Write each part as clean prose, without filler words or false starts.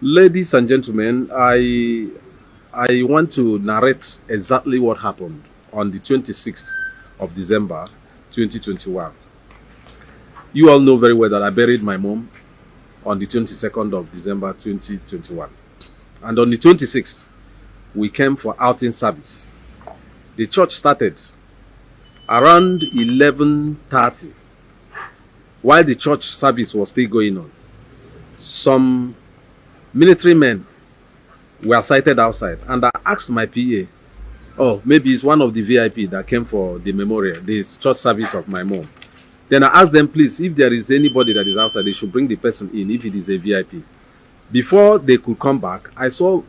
Ladies and gentlemen, I want to narrate exactly what happened on the 26th of December 2021. You all know very well that I buried my mom on the 22nd of December 2021. And on the 26th, we came for outing service. The church started around 11:30 while the church service was still going on. Some military men were sighted outside, and I asked my PA, oh, maybe it's one of the VIP that came for the memorial, this church service of my mom. Then I asked them, please, if there is anybody that is outside, they should bring the person in if it is a VIP. Before they could come back, I saw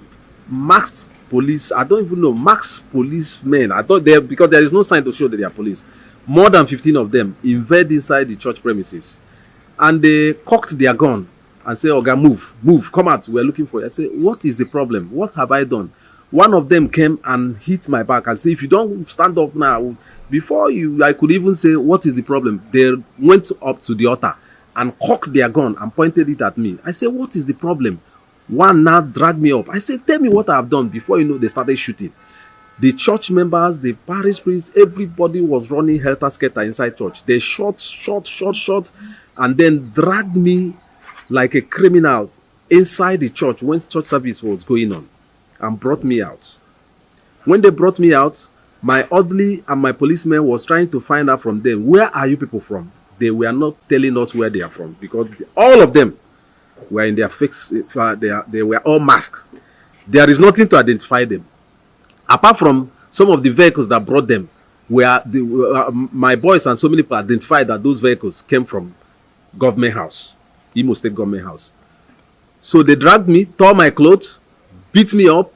masked police. I don't even know, masked policemen. I thought they, because there is no sign to show that they are police. More than 15 of them invade inside the church premises. And they cocked their gun and say, Oga, move, move, come out. We're looking for you. I say, what is the problem? What have I done? One of them came and hit my back and said, if you don't stand up now, before you, I could even say, what is the problem? They went up to the altar and cocked their gun and pointed it at me. I said, what is the problem? One now dragged me up. I said, tell me what I've done. Before you know, they started shooting. The church members, the parish priests, everybody was running helter-skelter inside church. They shot, and then dragged me like a criminal inside the church when church service was going on and brought me out. When they brought me out, my orderly and my policeman was trying to find out from them, where are you people from? They were not telling us where they are from because all of them were in their fix. They were all masked. There is nothing to identify them. Apart from some of the vehicles that brought them, where my boys and so many people identified that those vehicles came from government house, Imo State government house. So they dragged me, tore my clothes, beat me up,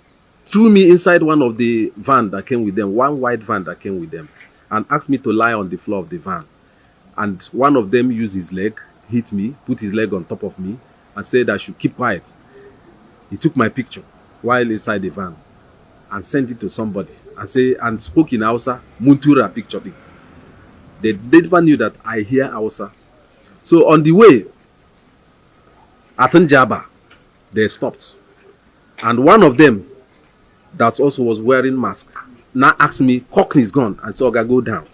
threw me inside one of the van that came with them, one white van that came with them, and asked me to lie on the floor of the van. And one of them used his leg, hit me, put his leg on top of me, and said I should keep quiet. He took my picture while inside the van and sent it to somebody and spoke in Hausa, Muntura picture. They never knew that I hear Hausa. So on the way, at Njaba, they stopped. And one of them that also was wearing mask now asked me, cock his gun, and said, Oga, go down.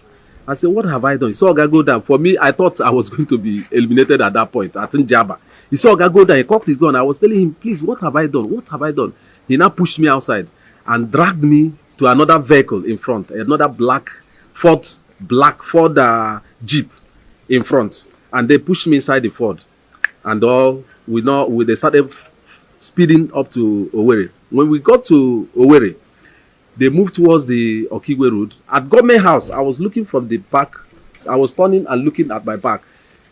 I said, what have I done? He said, Oga, go down. For me, I thought I was going to be eliminated at that point, at Njaba. He said, Oga, go down. He cocked his gun. I was telling him, please, what have I done? What have I done? He now pushed me outside and dragged me to another vehicle in front, another Ford Jeep in front. And they pushed me inside the Ford. And they started speeding up to Owerri. When we got to Owerri, they moved towards the Okigwe Road. At government house, I was looking from the back. I was turning and looking at my back.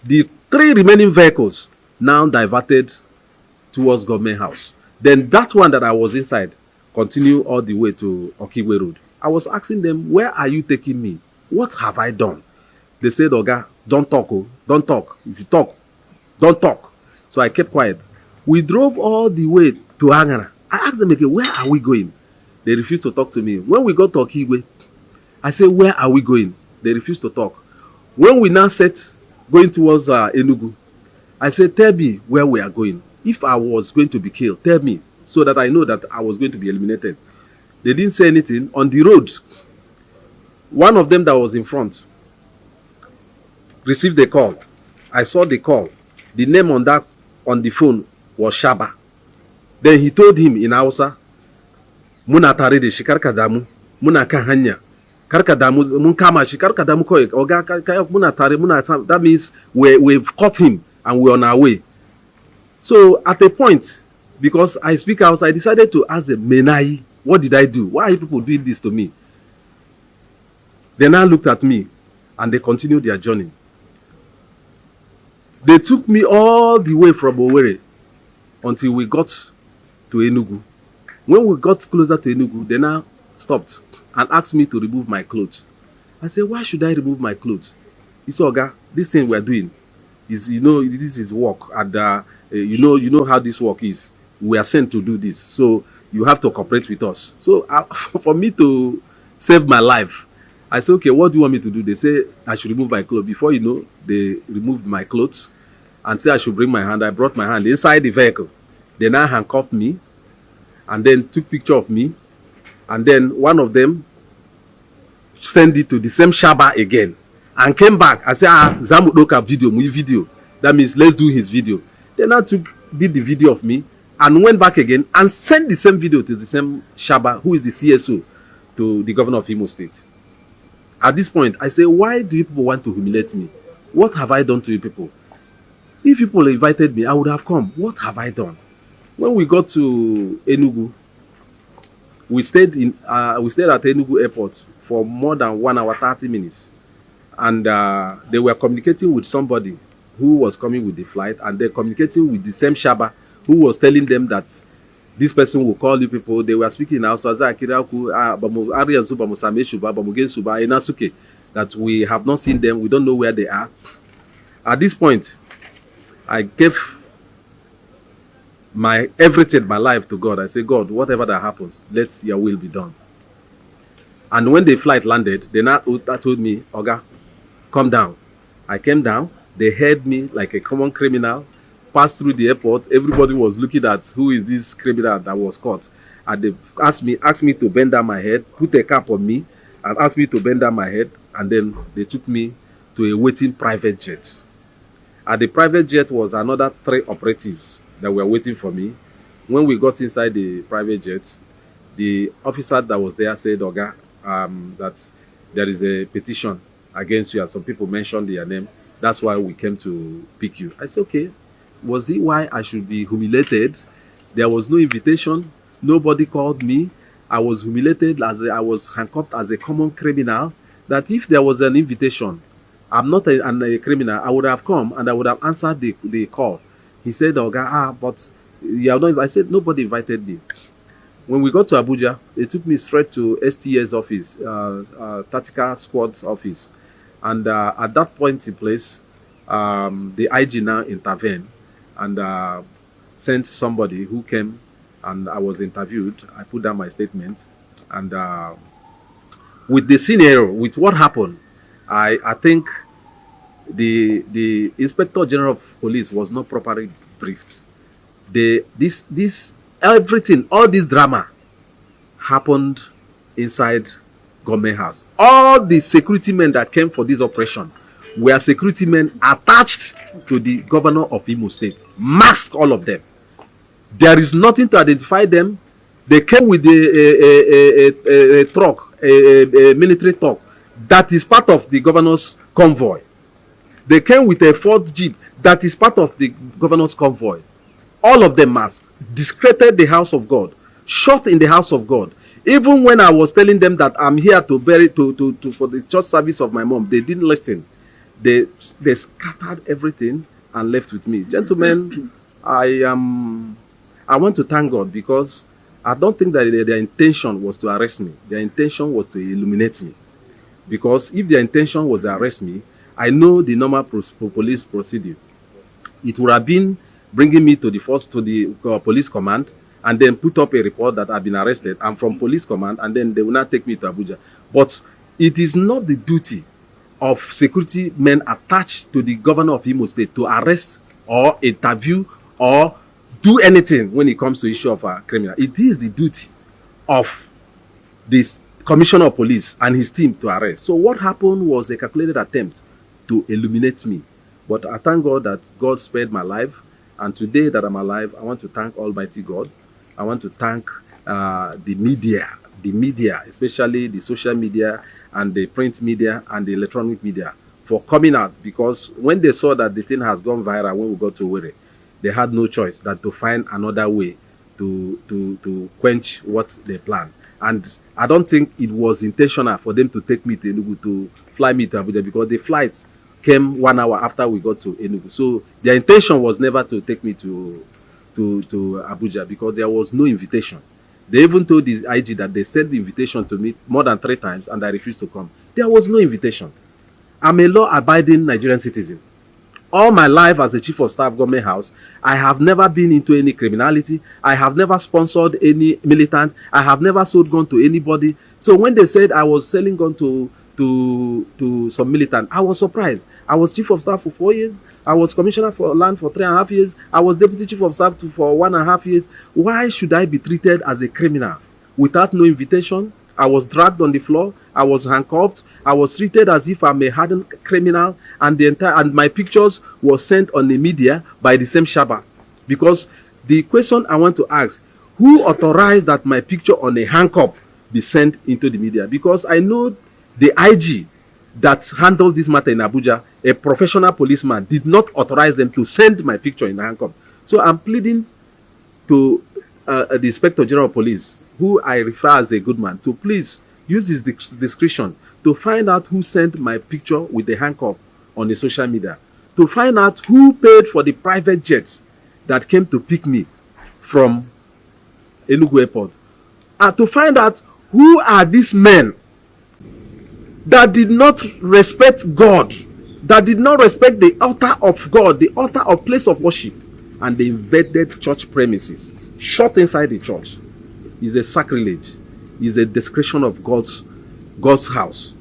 The three remaining vehicles now diverted towards government house. Then that one that I was inside continued all the way to Okigwe Road. I was asking them, where are you taking me? What have I done? They said, Oga, don't talk. Oh, don't talk. If you talk, don't talk. So I kept quiet. We drove all the way to Angara. I asked them again, where are we going? They refused to talk to me. When we got to Okigwe, I said, where are we going? They refused to talk. When we now set going towards Enugu, I said, tell me where we are going. If I was going to be killed, tell me so that I know that I was going to be eliminated. They didn't say anything. On the road, one of them that was in front received a call. I saw the call. The name on the phone was Shaba. Then he told him in Hausa, Muna tare da shi karka damu, muna kan hanya. Karka damu, mun kama shi karka damu kawai. Oga muna tare, that means we've caught him and we're on our way. So at a point, because I speak Hausa, I decided to ask them, Menai, what did I do? Why are you people doing this to me? They now looked at me and they continued their journey. They took me all the way from Owerri until we got to Enugu. When we got closer to Enugu, they now stopped and asked me to remove my clothes. I said, why should I remove my clothes? He said, Oga, this thing we're doing is, this is work. And you know how this work is. We are sent to do this. So you have to cooperate with us. So for me to save my life, I said, okay, what do you want me to do? They say I should remove my clothes. Before you know, they removed my clothes and said I should bring my hand. I brought my hand inside the vehicle. They now handcuffed me and then took picture of me. And then one of them sent it to the same Shaba again and came back and said, Zamudoka video, my video. That means let's do his video. They now did the video of me and went back again and sent the same video to the same Shaba, who is the CSO to the governor of Imo State. At this point, I say, why do you people want to humiliate me? What have I done to you people? If people invited me, I would have come. What have I done? When we got to Enugu, we stayed at Enugu Airport for more than 1 hour 30 minutes, and they were communicating with somebody who was coming with the flight, and they're communicating with the same Shaba who was telling them that this person will call you people. They were speaking now, that we have not seen them, we don't know where they are. At this point, I gave my everything, my life to God. I say, God, whatever that happens, let your will be done. And when the flight landed, they now told me, Oga, come down. I came down. They held me like a common criminal, passed through the airport. Everybody was looking at who is this criminal that was caught. And they asked me to bend down my head, put a cap on me, and asked me to bend down my head. And then they took me to a waiting private jet. At the private jet was another 3 operatives that were waiting for me. When we got inside the private jet, the officer that was there said, Oga, that there is a petition against you, and some people mentioned their name. That's why we came to pick you. I said, okay. Was it why I should be humiliated? There was no invitation. Nobody called me. I was humiliated I was handcuffed as a common criminal. That if there was an invitation, I'm not a criminal, I would have come and I would have answered the call. He said, Oga, but you have not. I said, nobody invited me. When we got to Abuja, they took me straight to STA's office, Tactical Squad's office. And at that point in place, the IG now intervened and sent somebody who came, and I was interviewed. I put down my statement. And with the scenario, with what happened, I think the Inspector General of Police was not properly briefed. Everything, all this drama happened inside Gunmen house. All the security men that came for this operation were security men attached to the governor of Imo State. Masked, all of them. There is nothing to identify them. They came with a truck, a military truck that is part of the governor's convoy. They came with a Ford Jeep that is part of the governor's convoy. All of them masked, discredited the house of God, shot in the house of God. Even when I was telling them that I'm here to bury for the church service of my mom, they didn't listen. They scattered everything and left with me. Gentlemen, I want to thank God, because I don't think that their intention was to arrest me. Their intention was to illuminate me. Because if their intention was to arrest me, I know the normal police procedure. It would have been bringing me to the police command, and then put up a report that I've been arrested. I'm from police command, and then they will not take me to Abuja. But it is not the duty of security men attached to the governor of Imo State to arrest or interview or do anything when it comes to issue of a criminal. It is the duty of this commissioner of police and his team to arrest. So what happened was a calculated attempt to illuminate me. But I thank God that God spared my life. And today that I'm alive, I want to thank Almighty God. I want to thank the media, especially the social media and the print media and the electronic media, for coming out, because when they saw that the thing has gone viral when we got to Owerri, they had no choice than to find another way to quench what they planned. And I don't think it was intentional for them to take me to Enugu, to fly me to Abuja, because the flights came 1 hour after we got to Enugu. So their intention was never to take me to Abuja, because there was no invitation. They even told the IG that they sent the invitation to me more than 3 times and I refused to come. There was no invitation. I'm a law-abiding Nigerian citizen. All my life as a chief of staff, Gunmen House, I have never been into any criminality. I have never sponsored any militant. I have never sold gun to anybody. So when they said I was selling gun to to some militant. I was surprised. I was chief of staff for 4 years. I was commissioner for land for 3.5 years. I was deputy chief of staff for 1.5 years. Why should I be treated as a criminal without no invitation? I was dragged on the floor. I was handcuffed. I was treated as if I'm a hardened criminal, and my pictures were sent on the media by the same Shaba. Because the question I want to ask, who authorized that my picture on a handcuff be sent into the media? Because I know the IG that handled this matter in Abuja, a professional policeman, did not authorize them to send my picture in a handcuff. So I'm pleading to the Inspector General of Police, who I refer as a good man, to please use his discretion to find out who sent my picture with the handcuff on the social media, to find out who paid for the private jets that came to pick me from Enugu Airport, and to find out who are these men that did not respect God, that did not respect the altar of God, the altar of place of worship, and they invaded church premises, shot inside the church. Is a sacrilege, is a desecration of God's house.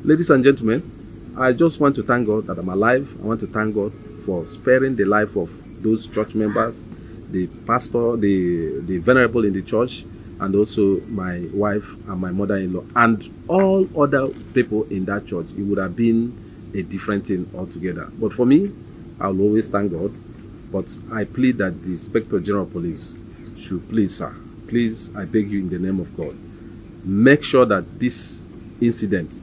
Ladies and gentlemen, I just want to thank God that I'm alive. I want to thank God for sparing the life of those church members, the pastor, the venerable in the church, and also my wife and my mother-in-law, and all other people in that church. It would have been a different thing altogether. But for me, I'll always thank God. But I plead that the Inspector General of Police should please, sir, please, I beg you in the name of God, make sure that this incident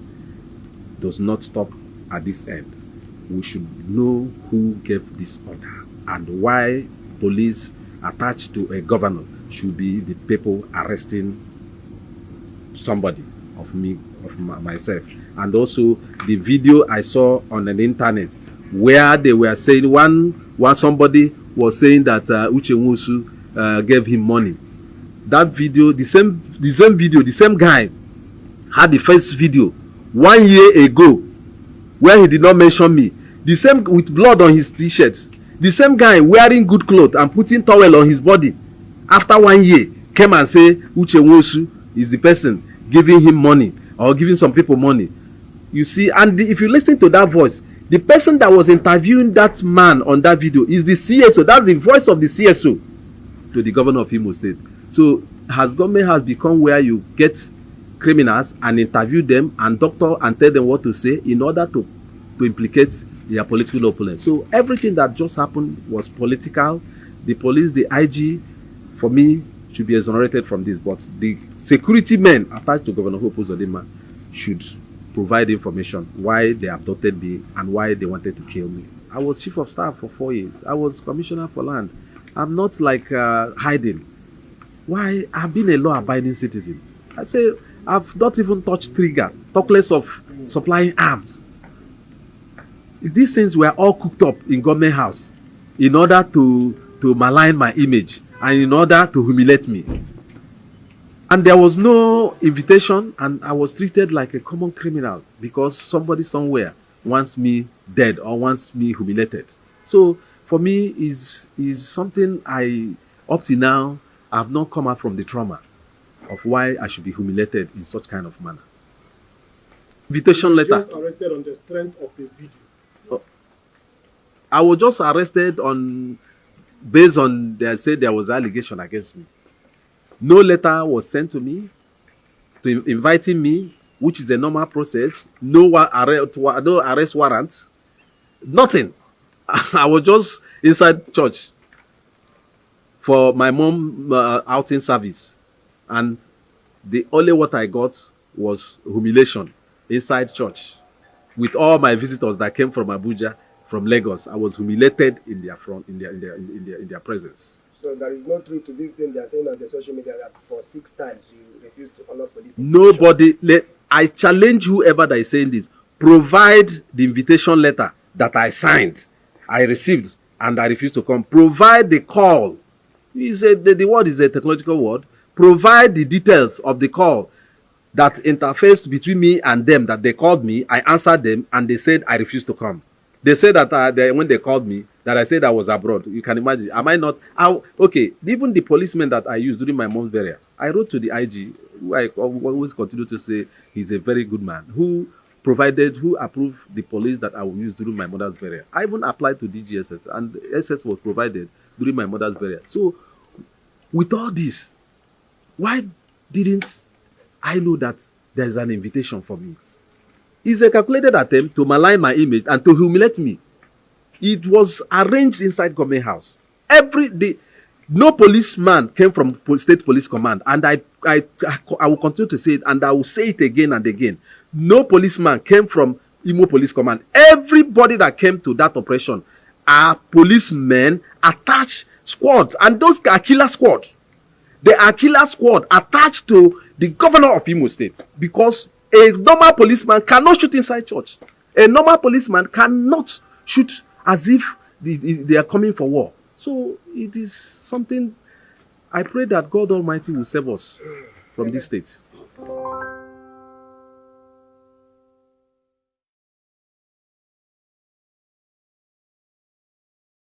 does not stop at this end. We should know who gave this order and why police attached to a governor should be the people arresting somebody of myself. And also the video I saw on the internet where they were saying somebody was saying that Uche Nwosu gave him money. That video, the same guy had the first video 1 year ago where he did not mention me. The same with blood on his t-shirts. The same guy wearing good clothes and putting towel on his body. After 1 year, came and say Uche Nwosu is the person giving him money or giving some people money. You see, and if you listen to that voice, the person that was interviewing that man on that video is the CSO. That's the voice of the CSO to the governor of Imo State. So government has become where you get criminals and interview them and doctor and tell them what to say in order to implicate their political opponents. So everything that just happened was political. The police, the IG, for me, should be exonerated from this. But the security men attached to Governor Uzodinma should provide information why they abducted me and why they wanted to kill me. I was chief of staff for 4 years. I was commissioner for land. I'm not like hiding. Why? I've been a law-abiding citizen. I say I've not even touched trigger, talk less of supplying arms. These things were all cooked up in government house in order to malign my image and in order to humiliate me. And there was no invitation, and I was treated like a common criminal because somebody somewhere wants me dead or wants me humiliated. So for me, is something up to now, I've not come out from the trauma of why I should be humiliated in such kind of manner. Invitation letter. You were arrested on the strength of the video. I was just arrested based on they said there was allegation against me. No letter was sent to me to inviting me, which is a normal process. No arrest warrants. Nothing. I was just inside church for my mom outing service, and the only what I got was humiliation inside church with all my visitors that came from Abuja, from Lagos. I was humiliated in their presence. So there is no truth to this thing they are saying on the social media that for 6 times you refused to honor police. Nobody. I challenge whoever that is saying this. Provide the invitation letter that I signed, I received, and I refused to come. Provide the call. The word is a technological word. Provide the details of the call that interfaced between me and them, that they called me. I answered them, and they said I refused to come. They said that when they called me, that I said I was abroad. You can imagine. Am I not? Okay, even the policeman that I used during my mom's burial, I wrote to the IG, who I always continue to say he's a very good man, who who approved the police that I will use during my mother's burial. I even applied to DGSS, and the SS was provided during my mother's burial. So, with all this, why didn't I know that there's an invitation for me? It's a calculated attempt to malign my image and to humiliate me. It was arranged inside government house. Every day, no policeman came from state police command, and I will continue to say it, and I will say it again and again. No policeman came from Imo Police Command. Everybody that came to that operation are policemen attached squads, and those are killer squad. They are killer squad attached to the governor of Imo State, because a normal policeman cannot shoot inside church. A normal policeman cannot shoot as if they are coming for war. So it is something. I pray that God Almighty will save us from this state.